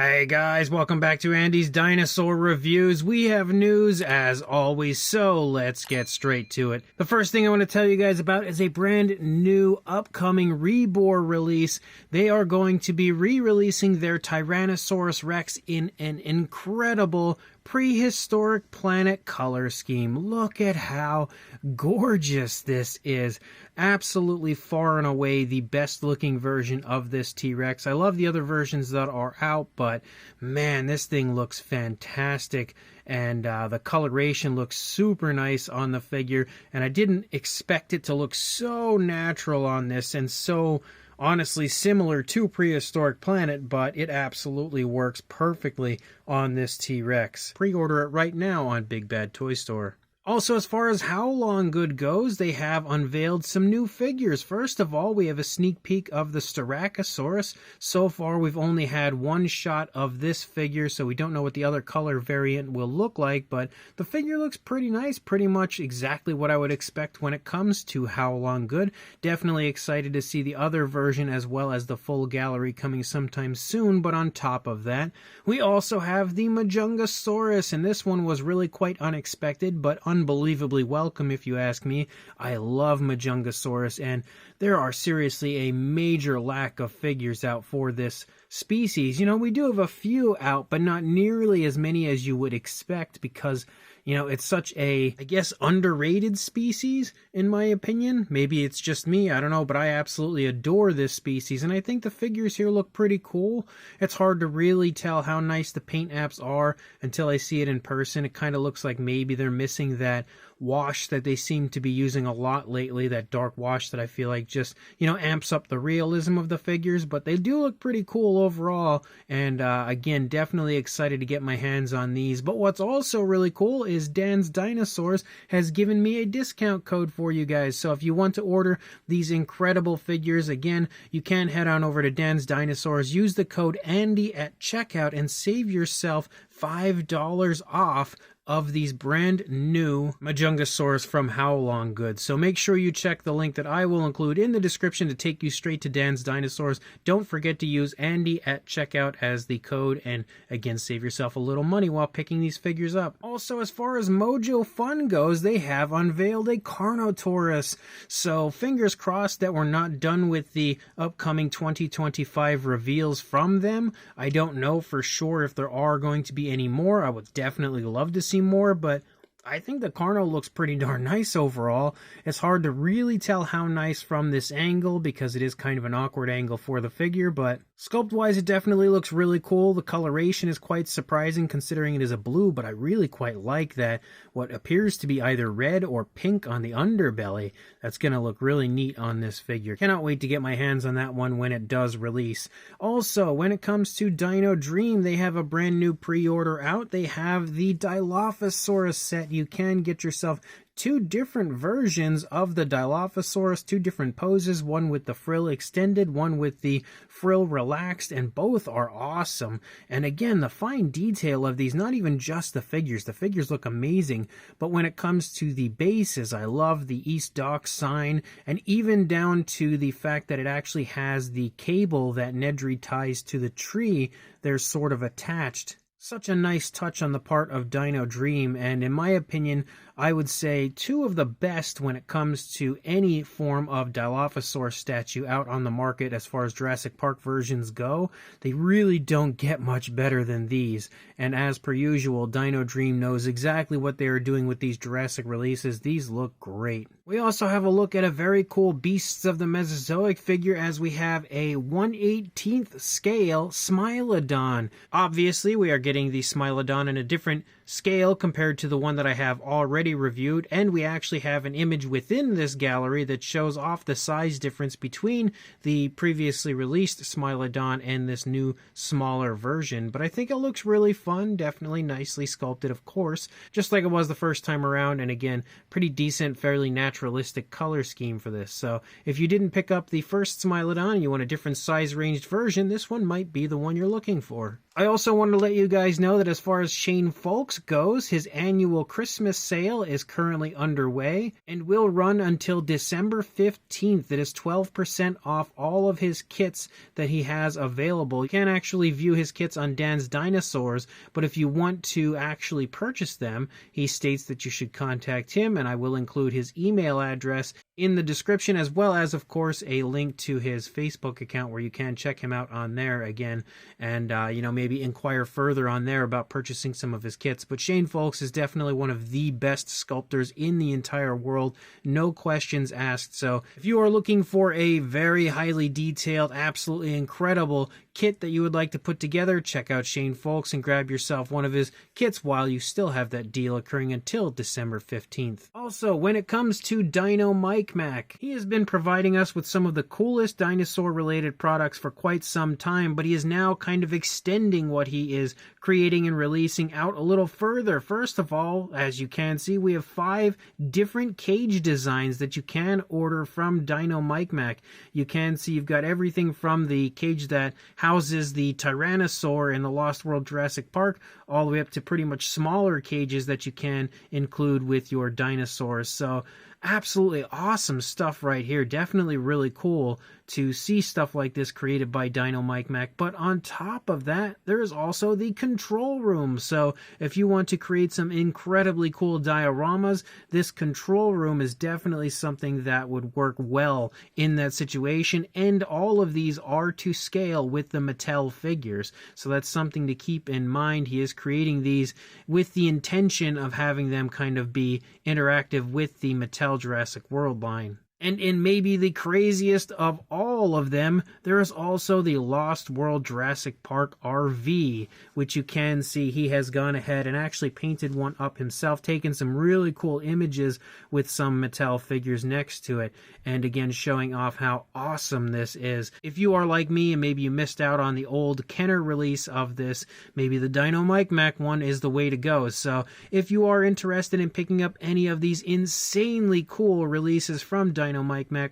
Hey guys, welcome back to Andy's Dinosaur Reviews. We have news as always, so let's get straight to it. The first thing I want to tell you guys about is a brand new upcoming Rebor release. They are going to be re-releasing their Tyrannosaurus Rex in an incredible Prehistoric Planet color scheme. Look at how gorgeous this is. Absolutely far and away the best looking version of this T-Rex. I love the other versions that are out, but man, this thing looks fantastic. And the coloration looks super nice on the figure. And I didn't expect it to look so natural on this and so honestly similar to Prehistoric Planet, but it absolutely works perfectly on this T-Rex. Pre-order it right now on Big Bad Toy Store. Also, as far as Haolonggood goes, they have unveiled some new figures. First of all, we have a sneak peek of the Styracosaurus. So far, we've only had one shot of this figure, so we don't know what the other color variant will look like, but the figure looks pretty nice, pretty much exactly what I would expect when it comes to Haolonggood. Definitely excited to see the other version as well as the full gallery coming sometime soon, but on top of that, we also have the Majungasaurus, and this one was really quite unexpected, but unbelievably welcome if you ask me. I love Majungasaurus, and there are seriously a major lack of figures out for this species. You know, we do have a few out, but not nearly as many as you would expect because, you know, it's such a, I guess, underrated species, in my opinion. Maybe it's just me, I don't know, but I absolutely adore this species, and I think the figures here look pretty cool. It's hard to really tell how nice the paint apps are until I see it in person. It kind of looks like maybe they're missing that wash that they seem to be using a lot lately, that dark wash that I feel like just, you know, amps up the realism of the figures, but they do look pretty cool overall, and again, definitely excited to get my hands on these. But what's also really cool is Dan's Dinosaurs has given me a discount code for you guys, so if you want to order these incredible figures, again, you can head on over to Dan's Dinosaurs, use the code Andy at checkout, and save yourself $5 off of these brand new Majungasaurus from Haolonggood. So make sure you check the link that I will include in the description to take you straight to Dan's Dinosaurs. Don't forget to use Andy at checkout as the code, and again, save yourself a little money while picking these figures up. Also, as far as Mojo Fun goes, they have unveiled a Carnotaurus. So fingers crossed that we're not done with the upcoming 2025 reveals from them. I don't know for sure if there are going to be any more. I would definitely love to see more, but I think the Carno looks pretty darn nice overall. It's hard to really tell how nice from this angle because it is kind of an awkward angle for the figure, but sculpt-wise it definitely looks really cool. The coloration is quite surprising considering it is a blue, but I really quite like that what appears to be either red or pink on the underbelly. That's going to look really neat on this figure. Cannot wait to get my hands on that one when it does release. Also, when it comes to Dino Dream, they have a brand new pre-order out. They have the Dilophosaurus set. You can get yourself two different versions of the Dilophosaurus, two different poses, one with the frill extended, one with the frill relaxed, and both are awesome. And again, the fine detail of these, not even just the figures look amazing, but when it comes to the bases, I love the East Dock sign, and even down to the fact that it actually has the cable that Nedry ties to the tree, they're sort of attached. Such a nice touch on the part of Dino Dream, and in my opinion, I would say two of the best when it comes to any form of Dilophosaurus statue out on the market as far as Jurassic Park versions go. They really don't get much better than these, and as per usual, Dino Dream knows exactly what they are doing with these Jurassic releases. These look great. We also have a look at a very cool Beasts of the Mesozoic figure as we have a 1/18th scale Smilodon. Obviously, we are getting the Smilodon in a different scale compared to the one that I have already reviewed, and we actually have an image within this gallery that shows off the size difference between the previously released Smilodon and this new smaller version. But I think it looks really fun, definitely nicely sculpted, of course, just like it was the first time around, and again, pretty decent, fairly naturalistic color scheme for this. So if you didn't pick up the first Smilodon and you want a different size ranged version, this one might be the one you're looking for. I also wanted to let you guys know that as far as Shane Foulkes goes, his annual Christmas sale is currently underway and will run until December 15th. It is 12% off all of his kits that he has available. You can't actually view his kits on Dan's Dinosaurs, but if you want to actually purchase them, he states that you should contact him, and I will include his email address in the description, as well as, of course, a link to his Facebook account where you can check him out on there again and, maybe inquire further on there about purchasing some of his kits. But Shane Foulkes is definitely one of the best sculptors in the entire world. No questions asked. So if you are looking for a very highly detailed, absolutely incredible kit that you would like to put together, check out Shane Foulkes and grab yourself one of his kits while you still have that deal occurring until December 15th. Also, when it comes to Dinomikemak, he has been providing us with some of the coolest dinosaur-related products for quite some time, but he is now kind of extending what he is creating and releasing out a little further. First of all, as you can see, we have 5 different cage designs that you can order from Dinomikemak. You can see you've got everything from the cage that houses the Tyrannosaur in the Lost World Jurassic Park, all the way up to pretty much smaller cages that you can include with your dinosaurs. So absolutely awesome stuff right here. Definitely really cool to see stuff like this created by Dinomikemak. But on top of that, there is also the control room. So if you want to create some incredibly cool dioramas, this control room is definitely something that would work well in that situation. And all of these are to scale with the Mattel figures. So that's something to keep in mind. He is creating these with the intention of having them kind of be interactive with the Mattel Jurassic World line. And in maybe the craziest of all of them, there is also the Lost World Jurassic Park RV, which you can see he has gone ahead and actually painted one up himself, taken some really cool images with some Mattel figures next to it, and again showing off how awesome this is. If you are like me and maybe you missed out on the old Kenner release of this, maybe the Dinomikemak one is the way to go. So if you are interested in picking up any of these insanely cool releases from Dinomikemak,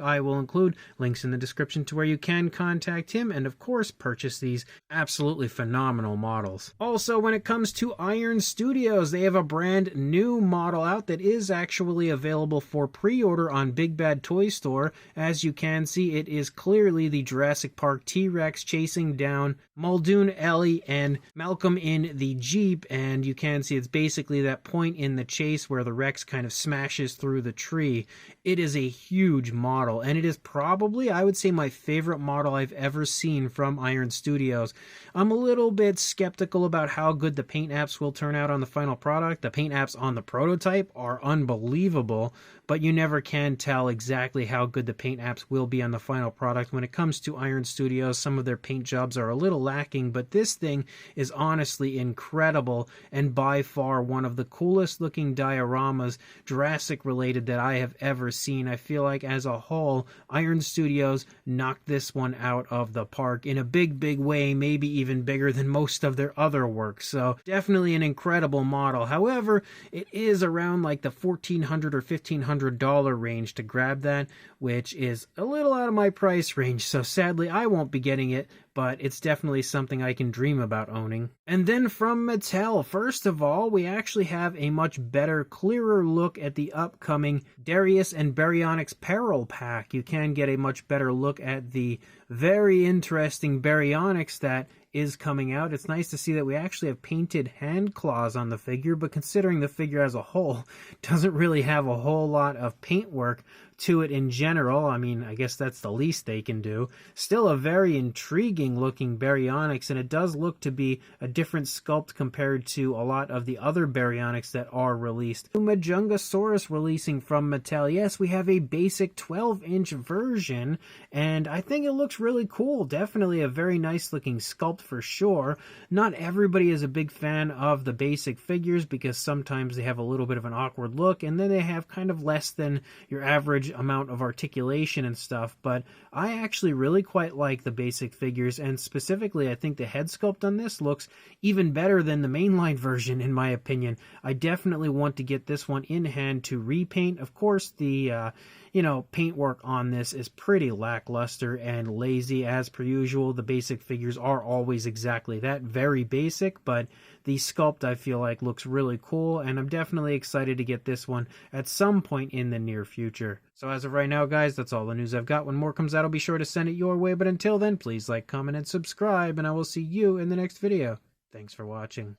I will include links in the description to where you can contact him and, of course, purchase these absolutely phenomenal models. Also, when it comes to Iron Studios, they have a brand new model out that is actually available for pre-order on Big Bad Toy Store. As you can see, it is clearly the Jurassic Park T-Rex chasing down Muldoon, Ellie, and Malcolm in the Jeep, and you can see it's basically that point in the chase where the Rex kind of smashes through the tree. It is a huge model, and it is probably, I would say, my favorite model I've ever seen from Iron Studios. I'm a little bit skeptical about how good the paint apps will turn out on the final product. The paint apps on the prototype are unbelievable, but you never can tell exactly how good the paint apps will be on the final product. When it comes to Iron Studios, some of their paint jobs are a little lacking, but this thing is honestly incredible and by far one of the coolest looking dioramas Jurassic related that I have ever seen. I feel like as a whole, Iron Studios knocked this one out of the park in a big way, maybe even bigger than most of their other work. So definitely an incredible model. However, it is around like the $1,400 or $1,500 range to grab that, which is a little out of my price range. So sadly, I won't be getting it, but it's definitely something I can dream about owning. And then from Mattel, first of all, we actually have a much better, clearer look at the upcoming Darius and Baryonyx Peril Pack. You can get a much better look at the very interesting Baryonyx that is coming out. It's nice to see that we actually have painted hand claws on the figure, but considering the figure as a whole doesn't really have a whole lot of paint work to it in general, I mean, I guess that's the least they can do. Still a very intriguing looking Baryonyx, and it does look to be a different sculpt compared to a lot of the other Baryonyx that are released. Majungasaurus releasing from Mattel. Yes, we have a basic 12-inch version, and I think it looks really cool. Definitely a very nice looking sculpt for sure. Not everybody is a big fan of the basic figures because sometimes they have a little bit of an awkward look, and then they have kind of less than your average amount of articulation and stuff, but I actually really quite like the basic figures, and specifically I think the head sculpt on this looks even better than the mainline version in my opinion. I definitely want to get this one in hand to repaint. Of course, the you know, paintwork on this is pretty lackluster and lazy as per usual. The basic figures are always exactly that, very basic, but the sculpt I feel like looks really cool, and I'm definitely excited to get this one at some point in the near future. So as of right now, guys, that's all the news I've got. When more comes out, I'll be sure to send it your way, but until then, please like, comment, and subscribe, and I will see you in the next video. Thanks for watching.